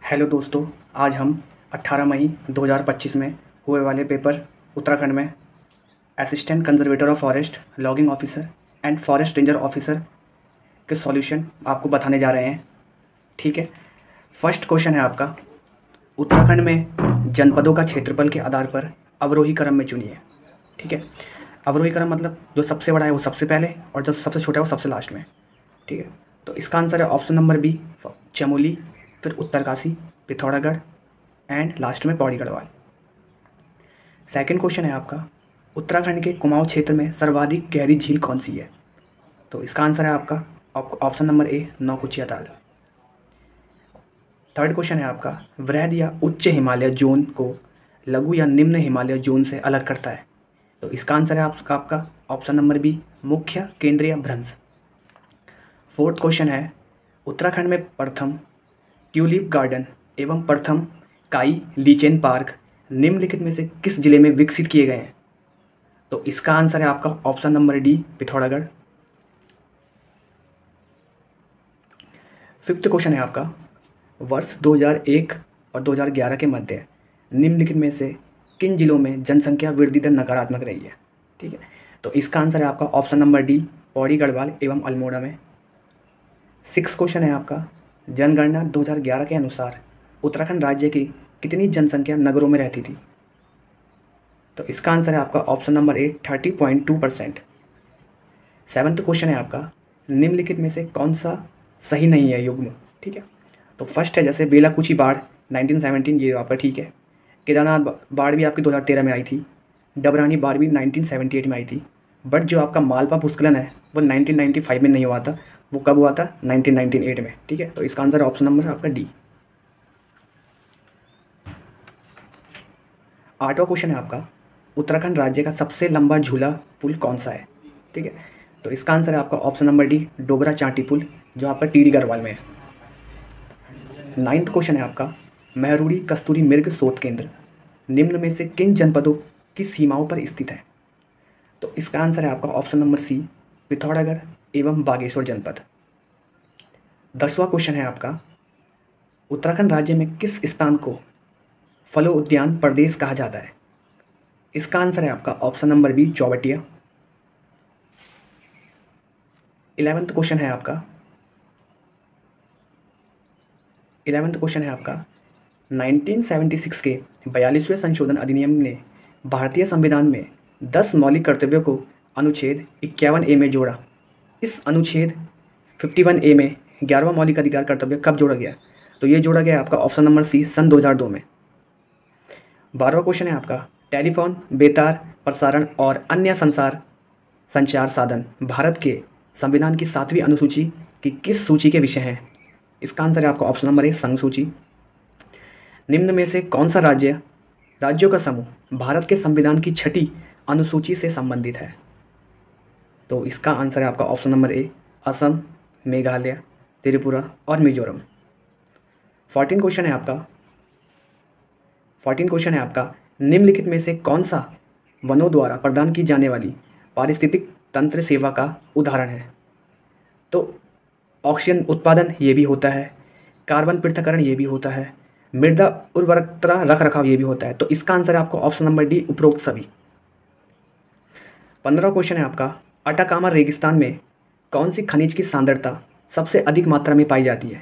Hello दोस्तों, आज हम 18 मई 2025 में हुए वाले पेपर उत्तराखंड में assistant conservator of forest, logging officer and forest ranger officer के सॉल्यूशन आपको बताने जा रहे हैं। ठीक है। फर्स्ट क्वेश्चन है आपका, उत्तराखंड में जनपदों का क्षेत्रफल के आधार पर अवरोही क्रम में चुनिए। ठीक है। अवरोही क्रम मतलब जो सबसे बड़ा है वो सबसे पहले और जो सबसे छोटा है वो सबसे लास्ट में। ठीक है। तो इसका आंसर है ऑप्शन नंबर बी, चमोली, फिर उत्तरकाशी, पिथौरागढ़ एंड लास्ट में पौड़ी गढ़वाल। सेकंड क्वेश्चन है आपका, उत्तराखंड के कुमाऊं क्षेत्र में सर्वाधिक गहरी झील कौन सी है? तो इसका आंसर है आपका ऑप्शन नंबर ए, नौकुचिया ताल। थर्ड क्वेश्चन है आपका, वृहद या उच्च हिमालय जोन को लघु या निम्न हिमालय जोन से अलग करता है? तो इसका आंसर है आपका ऑप्शन नंबर बी, मुख्य केंद्रीय भ्रंश। फोर्थ क्वेश्चन है, उत्तराखंड में प्रथम ट्यूलिप गार्डन एवं प्रथम काई लीचेन पार्क निम्नलिखित में से किस जिले में विकसित किए गए हैं? तो इसका आंसर है आपका option number D, Pithoragarh. Fifth question है आपका, वर्ष 2001 और 2011 के मध्य निम्नलिखित में से किन जिलों में जनसंख्या वृद्धि दर नकारात्मक रही है? ठीक है। तो इसका आंसर है आपका option number D, Pauri Garhwal एवं अल्मोड़ा में। सिक्स क्वेश्चन है आपका, जनगणना 2011 के अनुसार उत्तराखंड राज्य की कितनी जनसंख्या नगरों में रहती थी? तो इसका आंसर है आपका ऑप्शन नंबर ए, 30.2%। सेवन्थ क्वेश्चन है आपका, निम्नलिखित में से कौन सा सही नहीं है युग्म? ठीक है। तो फर्स्ट है जैसे बेलाकुची बाढ़ 1917, ये आपका ठीक है। केदारनाथ बाढ़ भी आपकी 2013 में आई थी। डबरानी बाढ़ भी 1978 में आई थी। बट जो आपका मालवा भूस्खलन है वो 1995 में नहीं हुआ था, वो कब हुआ था? 1998 में। ठीक है। तो इसका आंसर ऑप्शन नंबर है आपका डी। आठवां क्वेश्चन है आपका, उत्तराखंड राज्य का सबसे लंबा झूला पुल कौन सा है? ठीक है। तो इसका आंसर है आपका ऑप्शन नंबर डी, डोगरा चांटी पुल, जो आपका टिहरी गढ़वाल में है। नाइन्थ क्वेश्चन है आपका, महरूड़ी कस्तूरी मृग शोध केंद्र निम्न में से किन जनपदों की सीमाओं पर स्थित है? तो इसका आंसर है आपका ऑप्शन नंबर सी, पिथौरागढ़ एवं बागेश्वर जनपद। 10वां क्वेश्चन है आपका, उत्तराखंड राज्य में किस स्थान को फलो उद्यान प्रदेश कहा जाता है? इसका आंसर है आपका ऑप्शन नंबर बी, चौबटिया। 11वां क्वेश्चन है आपका, 1976 के 42वें संशोधन अधिनियम ने भारतीय संविधान में 10 मौलिक कर्तव्यों को अनुच्छेद 51A में जोड़ा। इस अनुच्छेद 51A में 11वां मौलिक अधिकार कर्तव्य कब जोड़ा गया? तो ये जोड़ा गया आपका ऑप्शन नंबर सी, सन 2002 में। 12वां क्वेश्चन है आपका, टेलीफोन, बेतार प्रसारण और अन्य संचार साधन भारत के संविधान की 7वीं अनुसूची की किस सूची के विषय हैं? इसका आंसर है आपका ऑप्शन नंबर ए, संघ सूची। निम्न में से कौन सा राज्यों का समूह भारत के संविधान की 6ठी अनुसूची से संबंधित है? तो इसका आंसर है आपका ऑप्शन नंबर ए, असम, मेघालय, त्रिपुरा और मिजोरम। 14 क्वेश्चन है आपका, निम्नलिखित में से कौन सा वनों द्वारा प्रदान की जाने वाली पारिस्थितिक तंत्र सेवा का उदाहरण है? तो ऑक्सीजन उत्पादन ये भी होता है, कार्बन पृथक्करण ये भी होता है, मृदा उर्वरकता रख रखाव ये भी होता है। तो इसका आंसर है आपको ऑप्शन नंबर डी, उपरोक्त सभी। 15वां क्वेश्चन है आपका, अटाकामा रेगिस्तान में कौन सी खनिज की सांद्रता सबसे अधिक मात्रा में पाई जाती है?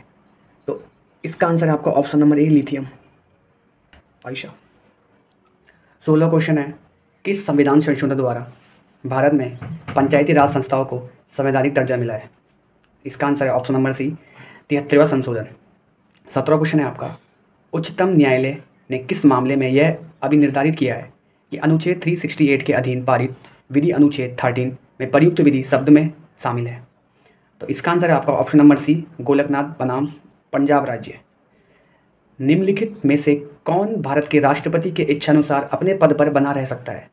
तो इसका आंसर है आपका option number A, lithium. Ayesha. 16वां क्वेश्चन है, किस संविधान संशोधन द्वारा भारत में पंचायती राज संस्थाओं को संवैधानिक दर्जा मिला है? इसका आंसर है ऑप्शन नंबर सी, 73वां संशोधन। 17वां क्वेश्चन है आपका, उच्चतम न्यायालय ने किस मामले में यह अभी निर्धारित किया है कि अनुच्छेद 368 के अधीन पारित विधि अनुच्छेद 13 में प्रयुक्त विधि शब्द में शामिल है? तो इसका आंसर है आपका ऑप्शन नंबर सी, गोलकनाथ बनाम पंजाब राज्य। निम्नलिखित में से कौन भारत के राष्ट्रपति के इच्छानुसार अपने पद पर बना रह सकता है?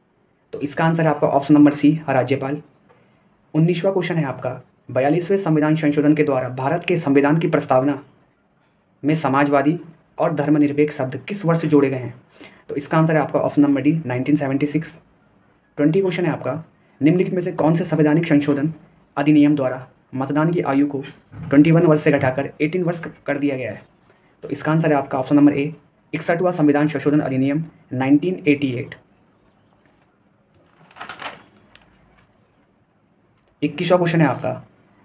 तो इसका आंसर है आपका ऑप्शन नंबर सी, राज्यपाल। 19वां क्वेश्चन है आपका, 42वें संविधान संशोधन के द्वारा भारत के संविधान की प्रस्तावना में समाजवादी और धर्मनिरपेक्ष शब्द किस वर्ष जोड़े गए हैं? तो इसका आंसर है आपका ऑप्शन नंबर डी, 1976। 20 क्वेश्चन है आपका, निम्नलिखित में से कौन से संवैधानिक संशोधन अधिनियम द्वारा मतदान की आयु को 21 वर्ष से घटाकर 18 वर्ष कर दिया गया है? तो इसका आंसर है आपका ऑप्शन नंबर ए 61वां संविधान संशोधन अधिनियम 1988। 21वां क्वेश्चन है आपका,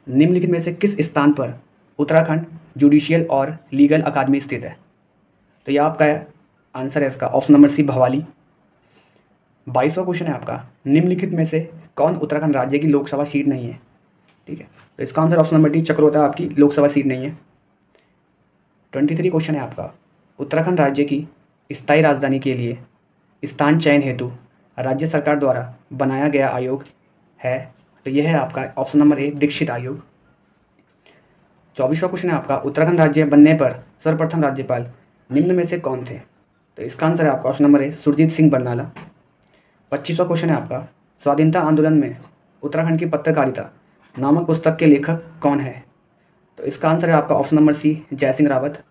निम्नलिखित में से किस स्थान पर उत्तराखंड जुडिशियल और लीगल अकादमी स्थित है? तो यह आपका आंसर है इसका ऑप्शन नंबर सी भवाली। 22वां क्वेश्चन है आपका, निम्नलिखित में से कौन उत्तराखंड राज्य की लोकसभा सीट नहीं है? ठीक है, तो इसका आंसर ऑप्शन नंबर डी चक्रोता आपकी लोकसभा सीट नहीं है। 23 क्वेश्चन है आपका, उत्तराखंड राज्य की स्थायी राजधानी के लिए स्थान चयन हेतु राज्य सरकार द्वारा बनाया गया आयोग है? तो यह है आपका ऑप्शन नंबर ए दीक्षित आयोग। 24वां क्वेश्चन है आपका, उत्तराखंड राज्य बनने पर सर्वप्रथम राज्यपाल निम्न में से कौन थे? तो इसका आंसर है आपका option number A Surjit Singh Barnala. 25वां क्वेश्चन है आपका, स्वाधीनता आंदोलन में उत्तराखंड की पत्रकारिता नामक पुस्तक के लेखक कौन है? तो इसका आंसर है आपका option number C Jaisingh Rawat.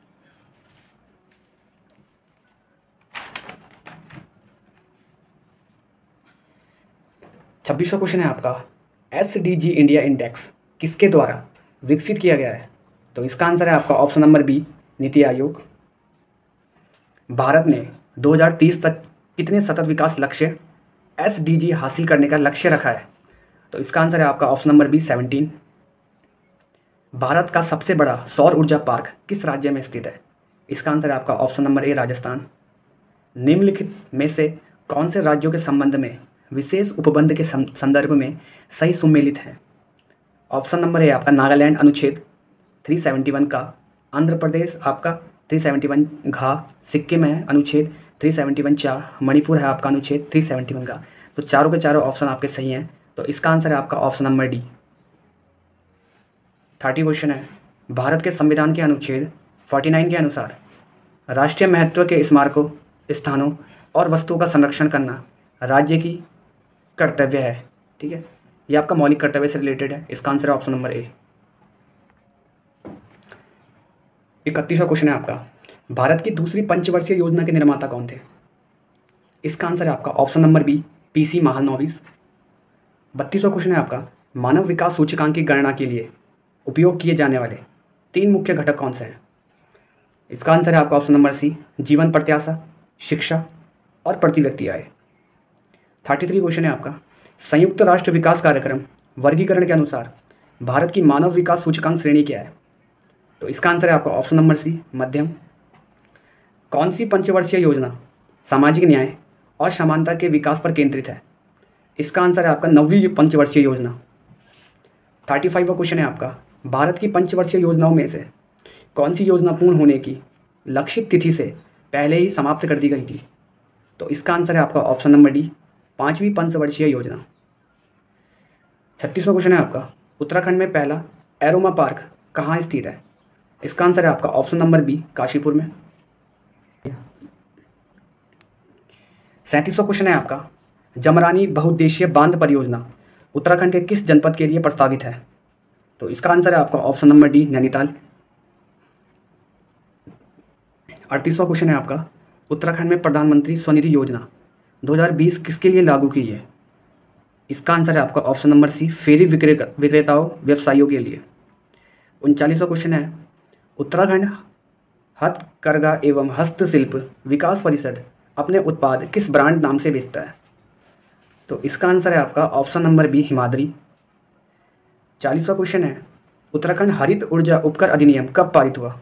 26वां क्वेश्चन है आपका, SDG इंडिया इंडेक्स किसके द्वारा विकसित किया गया है? तो इसका आंसर है आपका option number B NITI Aayog. Bharat ने 2030 तक कितने सतत विकास लक्ष्य SDG हासिल करने का लक्ष्य रखा है? तो इसका आंसर है आपका ऑप्शन नंबर बी 17। भारत का सबसे बड़ा सौर ऊर्जा पार्क किस राज्य में स्थित है? इसका आंसर है आपका ऑप्शन नंबर ए राजस्थान। निम्नलिखित में से कौन से राज्यों के संबंध में विशेष उपबंध के संदर्भ में सही सुमेलित है? ऑप्शन नंबर ए आपका नागालैंड अनुच्छेद 371 का, आंध्र प्रदेश आपका 371 घा, सिक्किम है अनुच्छेद 371 चा, मणिपुर है आपका अनुच्छेद 371 का। तो चारों के चारों ऑप्शन आपके सही हैं। तो इसका आंसर है आपका ऑप्शन नंबर डी। 30 क्वेश्चन है, भारत के संविधान के अनुच्छेद 49 के अनुसार राष्ट्रीय महत्व के स्मारकों, स्थानों और वस्तुओं का संरक्षण करना राज्य की कर्तव्य है। ठीक है, ये आपका मौलिक कर्तव्य से रिलेटेड है। इसका आंसर है ऑप्शन नंबर ए। 31वां क्वेश्चन है आपका, भारत की दूसरी पंचवर्षीय योजना के निर्माता कौन थे? इसका आंसर है आपका option number B PC Mahalanobis. 32वां क्वेश्चन है आपका, मानव विकास सूचकांक की गणना के लिए उपयोग किए जाने वाले 3 मुख्य घटक कौन से हैं? इसका आंसर है आपका ऑप्शन नंबर सी जीवन प्रत्याशा, शिक्षा और प्रति व्यक्ति आय। 33 क्वेश्चन है आपका, संयुक्त राष्ट्र विकास कार्यक्रम वर्गीकरण के अनुसार भारत की मानव विकास सूचकांक श्रेणी क्या है? तो इसका आंसर है आपका ऑप्शन नंबर सी मध्यम। कौन सी पंचवर्षीय योजना सामाजिक न्याय और समानता के विकास पर केंद्रित है? इसका आंसर है आपका 9वीं पंचवर्षीय योजना। 35वां क्वेश्चन है आपका, भारत की पंचवर्षीय योजनाओं में से कौन सी योजना पूर्ण होने की लक्षित तिथि से पहले ही समाप्त कर दी गई थी? तो इसका आंसर है आपका ऑप्शन नंबर डी 5वीं पंचवर्षीय योजना। 36वां क्वेश्चन है आपका, उत्तराखंड में पहला एरोमा पार्क कहाँ स्थित है? इसका आंसर है आपका ऑप्शन नंबर बी काशीपुर में। 37वां क्वेश्चन है आपका, जमरानी बहुउद्देशीय बांध परियोजना उत्तराखंड के किस जनपद के लिए प्रस्तावित है? तो इसका आंसर है आपका ऑप्शन नंबर डी नैनीताल। 38वां क्वेश्चन है आपका, उत्तराखंड में प्रधानमंत्री स्वनिधि योजना 2020 किसके लिए लागू की है? इसका आंसर है आपका ऑप्शन नंबर सी फेरी विक्रेताओं व्यवसायियों के लिए। 39वां क्वेश्चन है, उत्तराखंड हथकरघा एवं हस्तशिल्प विकास परिषद अपने उत्पाद किस ब्रांड नाम से बेचता है? तो इसका आंसर है आपका ऑप्शन नंबर बी हिमाद्री। 40वां क्वेश्चन है, उत्तराखंड हरित ऊर्जा उपकर अधिनियम कब पारित हुआ?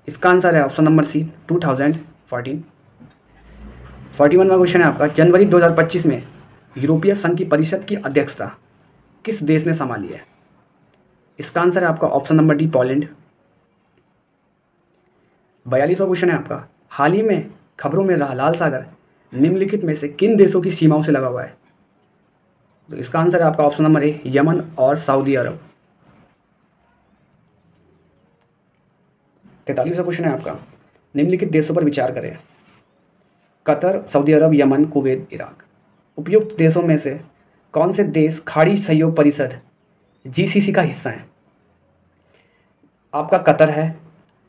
इसका आंसर है ऑप्शन नंबर सी 2014। 41वां क्वेश्चन है आपका, जनवरी 2025 में यूरोपीय संघ की परिषद की अध्यक्षता किस देश ने संभाली है? इसका आंसर है आपका ऑप्शन नंबर डी पोलैंड। 42वां क्वेश्चन है आपका, हाल ही में खबरों में रहा लाल सागर निम्नलिखित में से किन देशों की सीमाओं से लगा हुआ है? तो इसका आंसर है आपका ऑप्शन नंबर ए यमन और सऊदी अरब। 43वां क्वेश्चन है आपका, निम्नलिखित देशों पर विचार करें। कतर, सऊदी अरब, यमन, कुवैत, इराक। उपयुक्त देशों में से कौन से देश खाड़ी सहयोग परिषद GCC का हिस्सा हैं? आपका कतर है,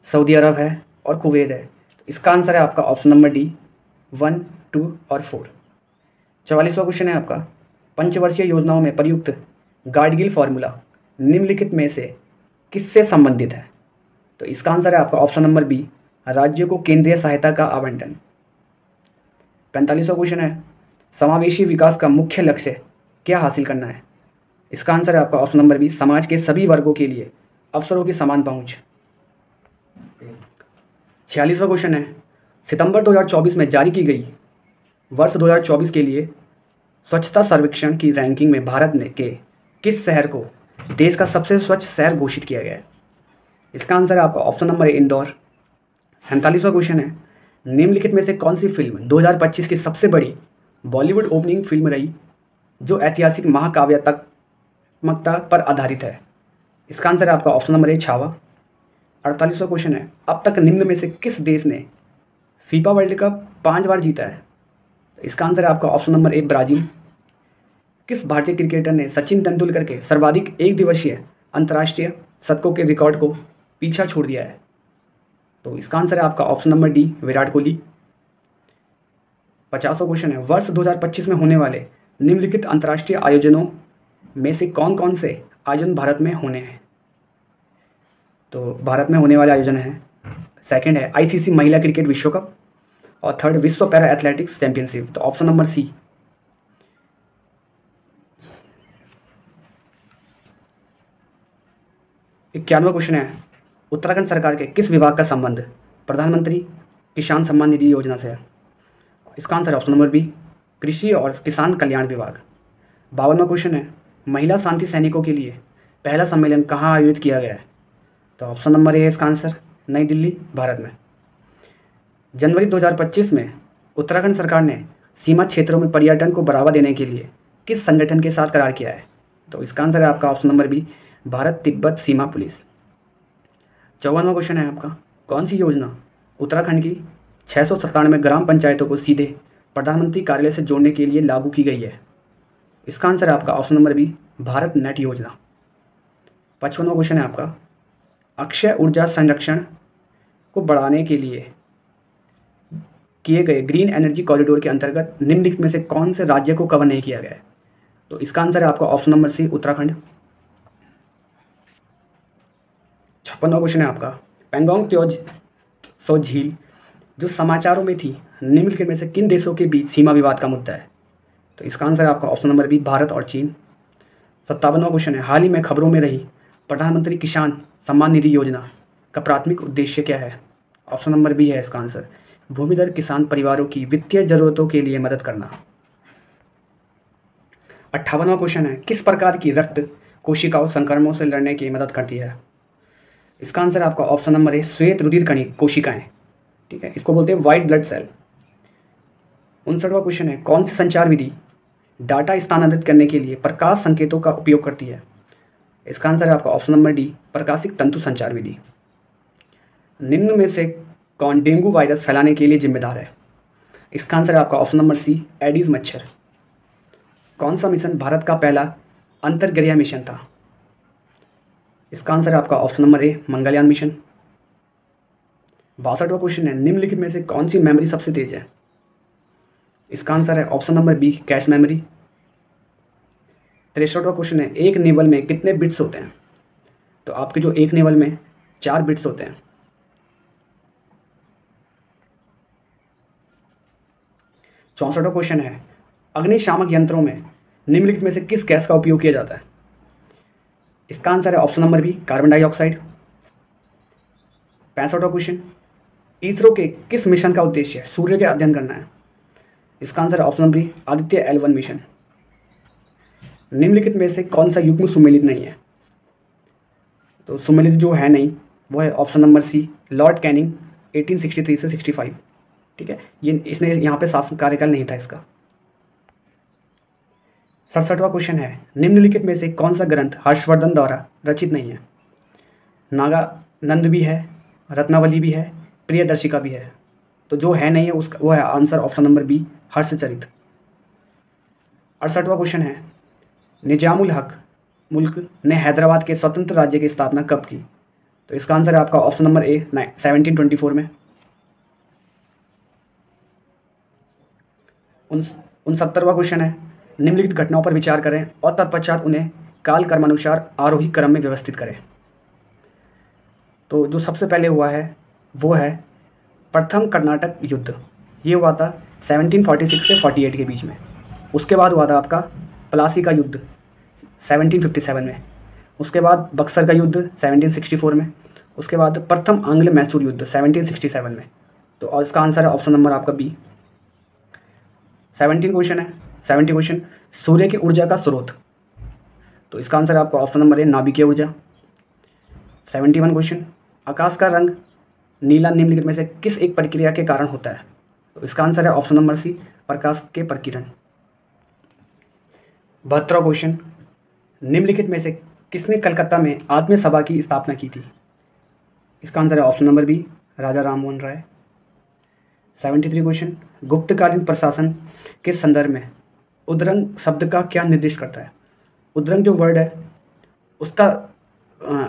सऊदी अरब है और कुवैत है। इसका आंसर है आपका ऑप्शन नंबर डी 1, 2 और 4। 44वां क्वेश्चन है आपका, पंचवर्षीय योजनाओं में प्रयुक्त गाडगिल फॉर्मूला निम्नलिखित में से किससे संबंधित है? तो इसका आंसर है आपका ऑप्शन नंबर बी, राज्यों को केंद्रीय सहायता का आवंटन। 45वां क्वेश्चन है, समावेशी विकास का मुख्य लक्ष्य क्या हासिल करना है? इसका आंसर है आपका ऑप्शन नंबर बी, समाज के सभी वर्गों के लिए अवसरों की समान पहुंच। 46वां क्वेश्चन है, सितंबर 2024 में जारी की गई वर्ष 2024 के लिए स्वच्छता सर्वेक्षण की रैंकिंग में भारत ने के किस शहर को देश का सबसे स्वच्छ शहर घोषित किया गया है? इसका आंसर है आपका ऑप्शन नंबर ए, इंदौर। 47वां क्वेश्चन है, निम्नलिखित में से कौन सी फिल्म 2025 की सबसे बड़ी बॉलीवुड ओपनिंग फिल्म रही जो ऐतिहासिक महाकाव्यात्मकता पर आधारित है? इसका आंसर है आपका ऑप्शन नंबर ए, छावा। 48वां क्वेश्चन है, अब तक निम्न में से किस देश ने फीफा वर्ल्ड कप 5 बार जीता है? इसका आंसर है आपका ऑप्शन नंबर ए, ब्राज़ील। किस भारतीय क्रिकेटर ने सचिन तेंदुलकर के सर्वाधिक एक दिवसीय अंतर्राष्ट्रीय शतकों के रिकॉर्ड को पीछा छोड़ दिया है? तो इसका आंसर है आपका option number D, Virat Kohli. 50वां क्वेश्चन है, वर्ष 2025 में होने वाले निम्नलिखित अंतर्राष्ट्रीय आयोजनों में से कौन कौन से आयोजन भारत में होने हैं? तो भारत में होने वाले आयोजन हैं, सेकंड है आईसीसी महिला क्रिकेट विश्व कप और थर्ड विश्व पैरा एथलेटिक्स चैंपियनशिप। तो ऑप्शन नंबर सी। 51वां क्वेश्चन है, उत्तराखंड सरकार के किस विभाग का संबंध प्रधानमंत्री किसान सम्मान निधि योजना से है? इसका आंसर ऑप्शन नंबर बी, कृषि और किसान कल्याण विभाग। 52वां क्वेश्चन है, महिला शांति सैनिकों के लिए पहला सम्मेलन कहाँ आयोजित किया गया है? तो ऑप्शन नंबर ए है इसका आंसर, नई दिल्ली, भारत में। जनवरी 2025 में उत्तराखंड सरकार ने सीमा क्षेत्रों में पर्यटन को बढ़ावा देने के लिए किस संगठन के साथ करार किया है? तो इसका आंसर है आपका option number B, Bharat Tibet सीमा पुलिस। 54वां क्वेश्चन है आपका, कौन सी योजना उत्तराखंड की 697 ग्राम पंचायतों को सीधे प्रधानमंत्री कार्यालय से जोड़ने के लिए लागू की गई है? इसका आंसर है आपका option number B, Bharat net योजना। 55वां क्वेश्चन है आपका, अक्षय ऊर्जा संरक्षण को बढ़ाने के लिए किए गए ग्रीन एनर्जी कॉरिडोर के अंतर्गत निम्नलिखित में से कौन से राज्य को कवर नहीं किया गया है? तो इसका आंसर है आपका ऑप्शन नंबर सी, उत्तराखंड। 56वां क्वेश्चन है आपका, पैंगोंग त्सो झील जो समाचारों में थी निम्नलिखित में से किन देशों के बीच सीमा विवाद का मुद्दा है? तो इसका आंसर है आपका ऑप्शन नंबर बी, भारत और चीन। 57वां क्वेश्चन है, हाल ही में खबरों में रही प्रधानमंत्री किसान सम्मान निधि योजना का प्राथमिक उद्देश्य क्या है? ऑप्शन नंबर बी है इसका आंसर, भूमिधर किसान परिवारों की वित्तीय जरूरतों के लिए मदद करना। 58वां क्वेश्चन है, किस प्रकार की रक्त कोशिकाओं संक्रमणों से लड़ने की मदद करती है? इसका आंसर है आपका ऑप्शन नंबर है, श्वेत रुधिर कणिक कोशिकाएं। ठीक है, इसको बोलते हैं व्हाइट ब्लड सेल। 59वां क्वेश्चन है, कौन सी संचार विधि डाटा स्थानांतरित करने के लिए प्रकाश संकेतों का उपयोग करती है? इसका आंसर है आपका ऑप्शन नंबर डी, प्रकाशिक तंतु संचार विधि। निम्न में से कौन डेंगू वायरस फैलाने के लिए जिम्मेदार है? इसका आंसर है आपका ऑप्शन नंबर सी, एडीज मच्छर। कौन सा मिशन भारत का पहला अंतर्ग्रह मिशन था? इसका आंसर है आपका option number A, Mangalyaan mission. 62वां क्वेश्चन है, निम्नलिखित में से कौन सी मेमोरी सबसे तेज है? इसका आंसर है option number B, cache memory. 63वां क्वेश्चन है, एक नेवल में कितने बिट्स होते हैं? तो आपके जो एक नेवल में 4 बिट्स होते हैं। 64वां क्वेश्चन है, अग्निशामक यंत्रों में निम्नलिखित में से किस गैस का उपयोग किया जाता है? इसका आंसर है option number B, carbon dioxide. 65वां क्वेश्चन, इसरो के किस मिशन का उद्देश्य सूर्य के अध्ययन करना है? इसका आंसर है option number B, Aditya L1 mission. निम्नलिखित में से कौन सा युग्म सुमेलित नहीं है? तो सुमेलित जो है नहीं वो है option number C, lord Canning 1863 से 65। ठीक है, ये इसने यहाँ पे शासन कार्यकाल नहीं था इसका। 67वां क्वेश्चन है, निम्नलिखित में से कौन सा ग्रंथ हर्षवर्धन द्वारा रचित नहीं है? नागानंद भी है, रत्नावली भी है, प्रियदर्शिका भी है। तो जो है नहीं है उसका वो है answer option number B, Harshacharita. 68वां क्वेश्चन है, निजामुल हक मुल्क ने हैदराबाद के स्वतंत्र राज्य की स्थापना कब की? तो इसका आंसर है आपका ऑप्शन नंबर ए, 1724 में। 69वां क्वेश्चन है, निम्नलिखित घटनाओं पर विचार करें और तत्पश्चात उन्हें काल क्रमानुसार आरोही क्रम में व्यवस्थित करें। तो तो जो सबसे पहले हुआ है वो है प्रथम कर्नाटक युद्ध। ये हुआ था 1746 से 48 के बीच में। उसके बाद हुआ था आपका प्लासी का युद्ध 1757 में। उसके बाद बक्सर का युद्ध 1764 में। उसके बाद प्रथम आंग्ल मैसूर युद्ध 1767 में। तो और इसका आंसर है ऑप्शन नंबर आपका बी। 17 क्वेश्चन है। 70 क्वेश्चन, सूर्य की ऊर्जा का स्रोत। तो इसका आंसर है आपका ऑप्शन नंबर ए, नाभिकीय ऊर्जा। 71 क्वेश्चन, आकाश का रंग नीला निम्नलिखित में से किस एक प्रक्रिया के कारण होता है? तो इसका आंसर है ऑप्शन नंबर सी, प्रकाश के प्रकीर्णन। 72 क्वेश्चन, निम्नलिखित में से किसने कलकत्ता में आत्मीय सभा की स्थापना की थी? इसका आंसर है option number B, Raja Rammohan Roy. 73 question, गुप्तकालीन प्रशासन के संदर्भ में उद्रंग शब्द का क्या निर्दिष्ट करता है? उद्रंग जो वर्ड है उसका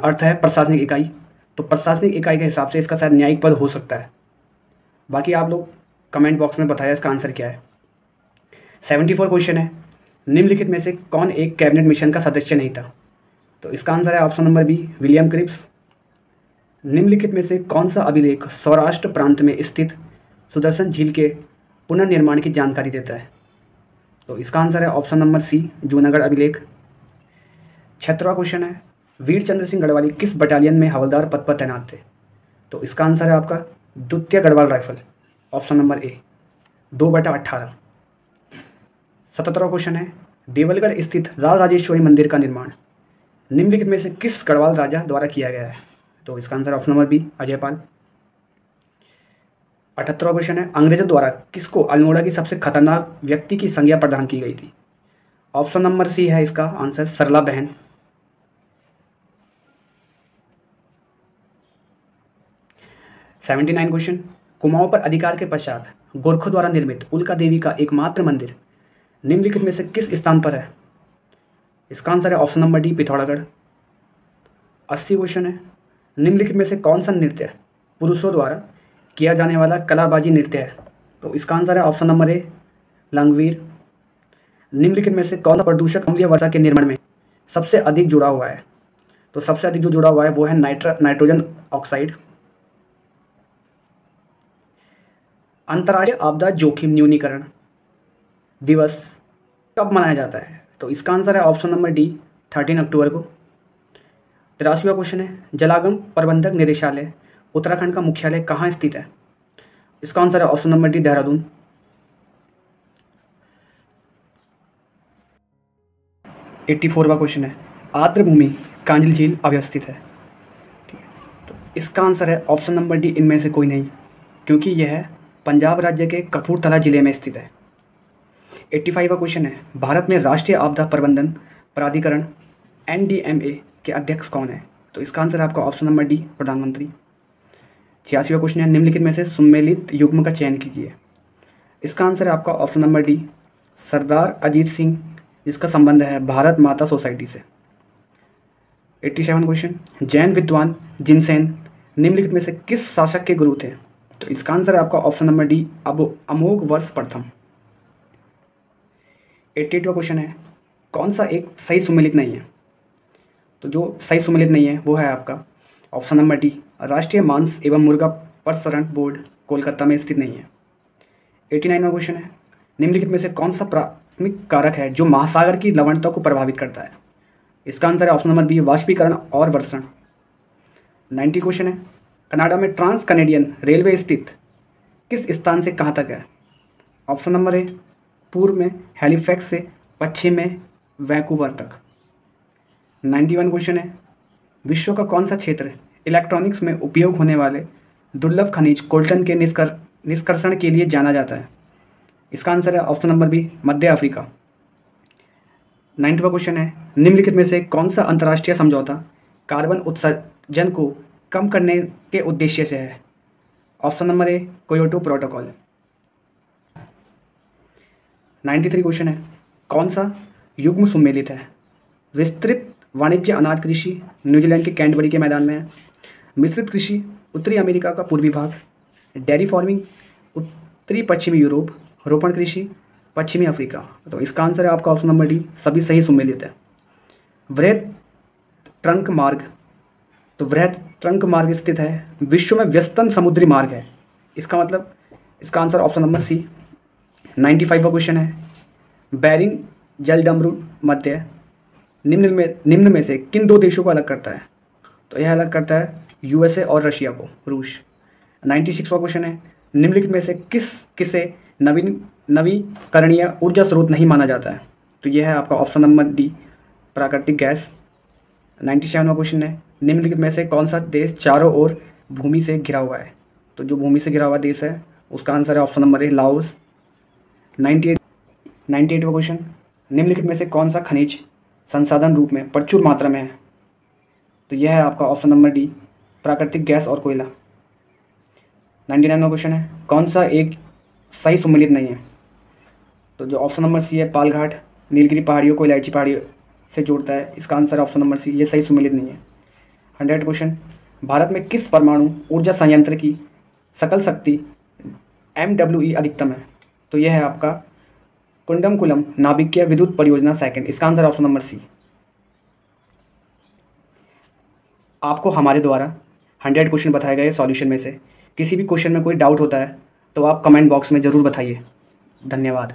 अर्थ है प्रशासनिक इकाई। तो प्रशासनिक इकाई के हिसाब से इसका शायद न्यायिक पद हो सकता है। बाकी आप लोग कमेंट बॉक्स में बताया इसका आंसर क्या है। 74 क्वेश्चन है, निम्नलिखित में से कौन एक कैबिनेट मिशन का सदस्य नहीं था? तो इसका आंसर है option number B, William Cripps. निम्नलिखित में से कौन सा अभिलेख सौराष्ट्र प्रांत में स्थित सुदर्शन झील के पुनर्निर्माण की जानकारी देता है? तो इसका आंसर है ऑप्शन नंबर सी, जूनागढ़ अभिलेख। 76वां क्वेश्चन है, वीर चंद्र सिंह गढ़वाली किस बटालियन में हवलदार पद पर तैनात थे? तो इसका आंसर है आपका द्वितीय Garhwal rifle, option number A, 2/18। 77वां क्वेश्चन है, देवलगढ़ स्थित राज राजेश्वरी मंदिर का निर्माण निम्नलिखित में से किस गढ़वाल राजा द्वारा किया गया है? तो इसका answer option number B, Ajaypal. 78वां क्वेश्चन है, अंग्रेजों द्वारा किसको अल्मोड़ा की सबसे खतरनाक व्यक्ति की संज्ञा प्रदान की गई थी? ऑप्शन नंबर सी है इसका आंसर, सरला बहन। 79 क्वेश्चन, कुमाऊं पर अधिकार के पश्चात गोरखों द्वारा निर्मित उल्का देवी का एकमात्र मंदिर निम्नलिखित में से किस स्थान पर है? इसका आंसर है option number D, Pithoragarh. 80 question है, निम्नलिखित में से कौन सा नृत्य पुरुषों द्वारा किया जाने वाला कलाबाजी नृत्य है? तो इसका आंसर है ऑप्शन नंबर ए, लांगवीर। निम्नलिखित में से कौन सा प्रदूषक अम्लीय वर्षा के निर्माण में सबसे अधिक जुड़ा हुआ है? तो सबसे अधिक जो जुड़ा हुआ है वो है नाइट्रोजन ऑक्साइड। अंतर्राष्ट्रीय आपदा जोखिम न्यूनीकरण दिवस कब मनाया जाता है? तो इसका आंसर है ऑप्शन नंबर डी, 13 अक्टूबर को। 83वां क्वेश्चन है, जलागम प्रबंधक निदेशालय उत्तराखंड का मुख्यालय कहाँ स्थित है? इसका आंसर है ऑप्शन नंबर डी, देहरादून। 84वां क्वेश्चन है, आर्द्रभूमि कांजल झील अवस्थित है? ठीक है, तो इसका आंसर है ऑप्शन नंबर डी, इनमें से कोई नहीं, क्योंकि यह पंजाब राज्य के कपूरथला जिले में स्थित है। 85वां क्वेश्चन है, भारत में राष्ट्रीय आपदा प्रबंधन प्राधिकरण NDMA के अध्यक्ष कौन है? तो इसका आंसर है आपका ऑप्शन नंबर डी, प्रधानमंत्री। 86वां क्वेश्चन है, निम्नलिखित में से सुमेलित युग्म का चयन कीजिए। इसका आंसर है आपका ऑप्शन नंबर डी, सरदार अजीत सिंह, जिसका संबंध है भारत माता सोसाइटी से। 87 क्वेश्चन, जैन विद्वान जिनसेन निम्नलिखित में से किस शासक के गुरु थे? तो इसका आंसर है आपका ऑप्शन नंबर डी, अमोघ वर्ष प्रथम। 88वां क्वेश्चन है, कौन सा एक सही सुमेलित नहीं है? तो जो सही सुमेलित नहीं है वो है आपका ऑप्शन नंबर डी, राष्ट्रीय मांस एवं मुर्गा प्रसंस्करण बोर्ड कोलकाता में स्थित नहीं है। 89वां क्वेश्चन है, निम्नलिखित में से कौन सा प्राथमिक कारक है जो महासागर की लवणता को प्रभावित करता है? इसका आंसर है ऑप्शन नंबर बी, वाष्पीकरण और वर्षण। 90 क्वेश्चन है, कनाडा में ट्रांस कनेडियन रेलवे स्थित किस स्थान से कहाँ तक है? ऑप्शन नंबर ए, पूर्व में हैलिफैक्स से पश्चिम में वैंकूवर तक। 91 क्वेश्चन है, विश्व का कौन सा क्षेत्र इलेक्ट्रॉनिक्स में उपयोग होने वाले दुर्लभ खनिज कोल्टन के निष्कर्षण के लिए जाना जाता है? इसका आंसर है ऑप्शन नंबर बी, मध्य अफ्रीका। 90वां क्वेश्चन है, निम्नलिखित में से कौन सा अंतर्राष्ट्रीय समझौता कार्बन उत्सर्जन को कम करने के उद्देश्य से है? ऑप्शन नंबर ए, क्योटो प्रोटोकॉल। 93 क्वेश्चन है, कौन सा युग्म सुमेलित है? विस्तृत वाणिज्य अनाज कृषि न्यूजीलैंड के कैंटबरी के मैदान में है। मिश्रित कृषि उत्तरी अमेरिका का पूर्वी भाग। डेयरी फार्मिंग उत्तरी पश्चिमी यूरोप। रोपण कृषि पश्चिमी अफ्रीका। तो इसका आंसर है आपका ऑप्शन नंबर डी, सभी सही सुमेलित है। वृहद ट्रंक मार्ग तो वृहद ट्रंक मार्ग स्थित है। विश्व में व्यस्तम समुद्री मार्ग है। इसका मतलब इसका आंसर ऑप्शन नंबर सी। 95वां क्वेश्चन है, बेरिंग जलडमरू मध्य निम्न में से किन दो देशों को अलग करता है? तो यह अलग करता है यूएसए और रशिया को, रूस। 96वां क्वेश्चन है, निम्नलिखित में से किसे नवीकरणीय ऊर्जा स्रोत नहीं माना जाता है? तो यह है आपका ऑप्शन नंबर डी, प्राकृतिक गैस। 97वां क्वेश्चन है, निम्नलिखित में से कौन सा देश चारों ओर भूमि से घिरा हुआ है? तो जो भूमि से घिरा हुआ देश है उसका आंसर है ऑप्शन नंबर ए, लाओस। 98वां क्वेश्चन, निम्नलिखित में से कौन सा खनिज संसाधन रूप में प्रचुर मात्रा में है? तो यह है आपका ऑप्शन नंबर डी, प्राकृतिक गैस और कोयला। 99वां क्वेश्चन है, कौन सा एक सही सुमेलित नहीं है? तो जो ऑप्शन नंबर सी है, पालघाट नीलगिरी पहाड़ियों को इलायची पहाड़ियों से जोड़ता है, इसका आंसर ऑप्शन नंबर सी, ये सही सुमेलित नहीं है। 100 क्वेश्चन, भारत में किस परमाणु ऊर्जा संयंत्र की सकल शक्ति MWE अधिकतम है? तो यह है आपका कुंडमकुलम नाभिकीय विद्युत परियोजना सेकंड, इसका आंसर ऑप्शन नंबर सी। आपको हमारे द्वारा 100 क्वेश्चन बताए गए सॉल्यूशन में से किसी भी क्वेश्चन में कोई डाउट होता है तो आप कमेंट बॉक्स में ज़रूर बताइए। धन्यवाद।